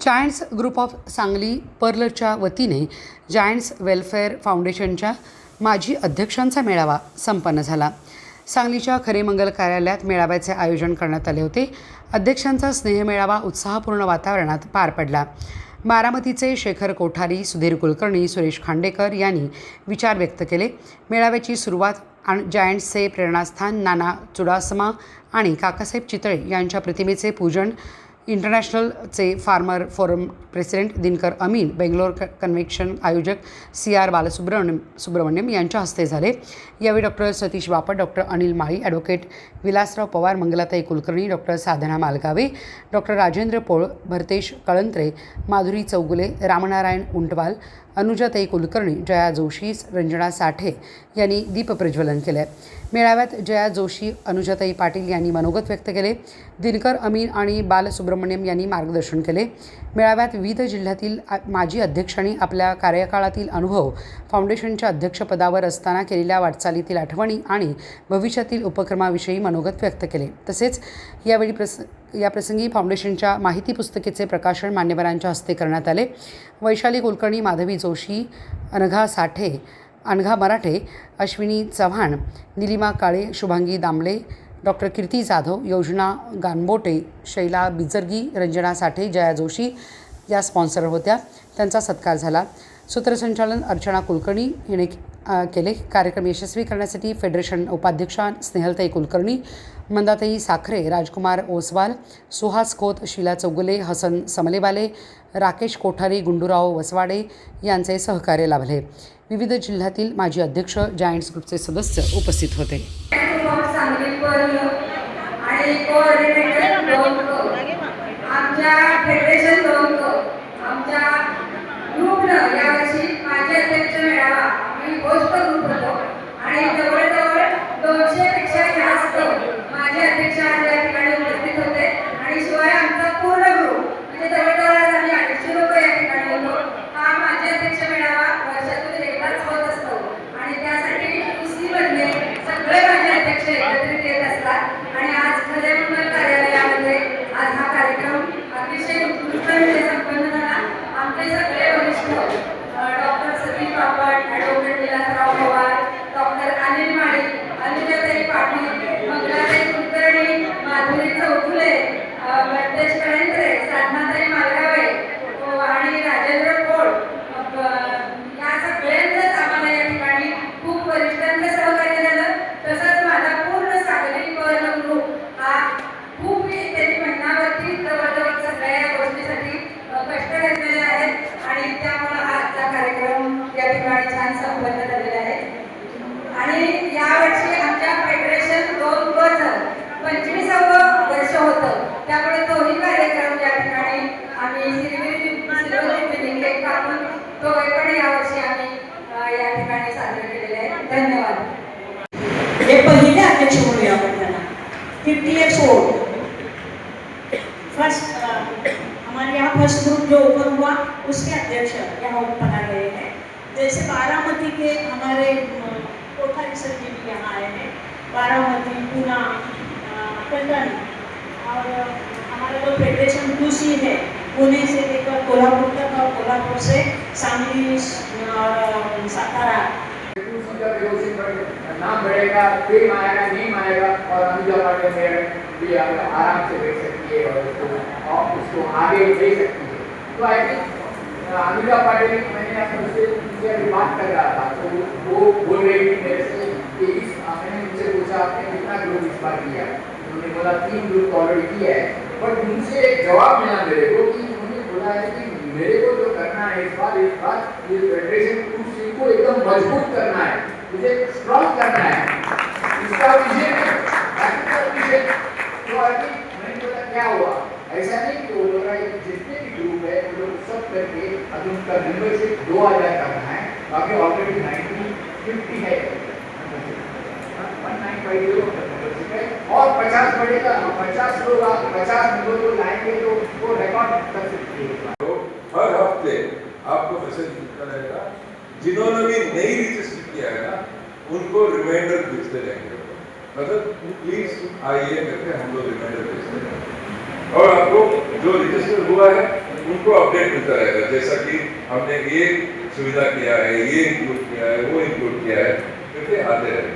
Giants group of Sangli पर्लच्या वतीने giants welfare फाउंडेशनच्या माजी अध्यक्षांचा मेळावा संपन्न झाला. सांगलीच्या खरेमंगल कार्यालयात मेळाव्याचे आयोजन करण्यात आले होते. अध्यक्षांचा स्नेहमेळावा उत्साहपूर्ण वातावरणात पार पडला. बारामतीचे शेखर कोठारी, सुधीर कुलकर्णी, सुरेश खांडेकर यांनी विचार व्यक्त केले. मेळाव्याची सुरुवात जायंट्सचे प्रेरणास्थान नाना चुडासमा आणि काकासाहेब चितळे यांच्या प्रतिमेचे पूजन, इंटरनॅशनलचे farmer forum president Dinkar Amin, Bangalore convention आयोजक CR बालसुब्रमण्यम यांच्या हस्ते झाले. यावेळी doctor Satish Bapat, doctor Anil Mali, advocate Vilasrao Pawar, Mangalatai Kulkarni, doctor Sadhana Malgave, doctor Rajendra Pol, Bharatesh Kalantre, Madhuri Chougule, Ramnarayan Untwal, Anujatai Kulkarni, Jaya Joshi, Ranjana Sathe यांनी दीपप्रज्वलन केले. मेळाव्यात जया जोशी, अनुजाताई पाटील यांनी मनोगत व्यक्त केले. दिनकर अमीन आणि बालसुब्रमण्यम यांनी मार्गदर्शन केले. मेळाव्यात विविध जिल्ह्यातील माजी अध्यक्षांनी आपल्या कार्यकाळातील अनुभव, फाउंडेशनच्या अध्यक्षपदावर असताना केलेल्या वाटचालीतील आठवणी आणि भविष्यातील उपक्रमाविषयी मनोगत व्यक्त केले. तसेच याप्रसंगी फाउंडेशनच्या माहिती पुस्तिकेचे प्रकाशन मान्यवरांच्या हस्ते करण्यात आले. वैशाली कुलकर्णी, माधवी जोशी, अनघा मराठे, अश्विनी चव्हाण, निलिमा काळे, शुभांगी दामले, डॉक्टर कीर्ती जाधव, योजना गानबोटे, शैला बिजर्गी, रंजना साठे, जया जोशी या स्पॉन्सर होत्या. त्यांचा सत्कार झाला. सूत्रसंचालन अर्चना कुलकर्णी हिने केले. कार्यक्रम यशस्वी करण्यासाठी फेडरेशन उपाध्यक्षा स्नेहलताई कुलकर्णी, मंदाताई साखरे, राजकुमार ओसवाल, सुहास खोत, शीला चौगुले, हसन समलेवाले, राकेश कोठारी, गुंडूराव वसवाडे यांचे सहकार्य लाभले. विविध जिल्ह्यातील माजी अध्यक्ष, जायंट्स ग्रुपचे सदस्य उपस्थित होते. Doctor Satish Bapat, advocate Vilasrao Pawar, doctor Anil Mali, Anujatai Patil, Mangalatai Kulkarni, Madhuri Chougule, Bharatesh Kalantre, Sadhanatai Malgave आणि राजेंद्र पोळ या सगळ्यांचंच आम्हाला या ठिकाणी खूप वरिष्ठांचं सहकार्य झालं. तसंच माझा पूर्ण सांगली पर्ण ग्रुप हा खूप त्यांनी महिनाभरती जवळजवळ सगळ्या या गोष्टीसाठी कष्ट घेतलेले आहेत आणि त्यामुळे आजचा कार्यक्रम या ठिकाणी छान संपन्न झालेला आहे. आणि यावर्षी आमच्या फेडरेशन 25वं वर्ष होतं, त्यामुळे दोन्ही कार्यक्रम या ठिकाणी आम्ही केक कापून तो पण यावर्षी आम्ही या ठिकाणी साजरे केलेले आहे. धन्यवाद. हे पहिले अध्यक्ष म्हणूया आपण त्यांना. 50 years old. हमारे यहाँ फर्स्ट ग्रुप जो ओपन हुआ उसके अध्यक्ष यहाँ बना गए हैं. जैसे बारामती के हमारे कोठारी सर जी भी यहाँ आए हैं. बारामती, पूना, पलटन और हमारा जो फेडरेशन QC है पुणे से लेकर कोल्हापुर तक और कोल्हापुर से सांगली और सातारा. नाम बढ़ेगा, फेम आएगा, नेम आएगा और अनुजा पाटिल मेयर भी आराम से देख सकती है और उसको आगे ले सकती है. तो आई थिंक अनुजा पाटिल, मैंने उनसे अभी बात कर रहा था तो वो बोल रही थी मेरे से कि मैंने उनसे पूछा आपने कितना ग्रुप इस बार किया. उन्होंने बोला 3 ग्रुप ऑलरेडी किया है. बट उनसे एक जवाब मिला मेरे को कि उन्होंने बोला है कि मेरे को जो करना है इस बार ये फेडरेशन को एकदम मजबूत करना है, मुझे स्ट्रॉन्ग करना है. इसका विजन तो आगे मैंने बोला क्या हुआ. ऐसा नहीं कि वो लोग जितने भी ग्रुप है वो लोग सब करके अभी उनका मेंबरशिप 2000 करना है. बाकी ऑलरेडी 1950 है, 1950 मेंबरशिप है और 50 बढ़ेगा. 50 लोग 50 मेंबर को लाएंगे तो वो रिकॉर्ड कर सकते हैं. हर हफ्ते आपको मैसेज मिलता रहेगा. जिन्होंने भी नई रजिस्टर किया है ना उनको रिमाइंडर भेजते रहेंगे. मतलब प्लीज आइए करके हम लोग रिमाइंडर भेजते हैं. और आपको जो रजिस्टर हुआ है उनको अपडेट मिलता रहेगा, जैसा कि हमने ये सुविधा किया है, ये इंक्लूड किया है, वो इंक्लूड किया है, क्योंकि आते रहेगा।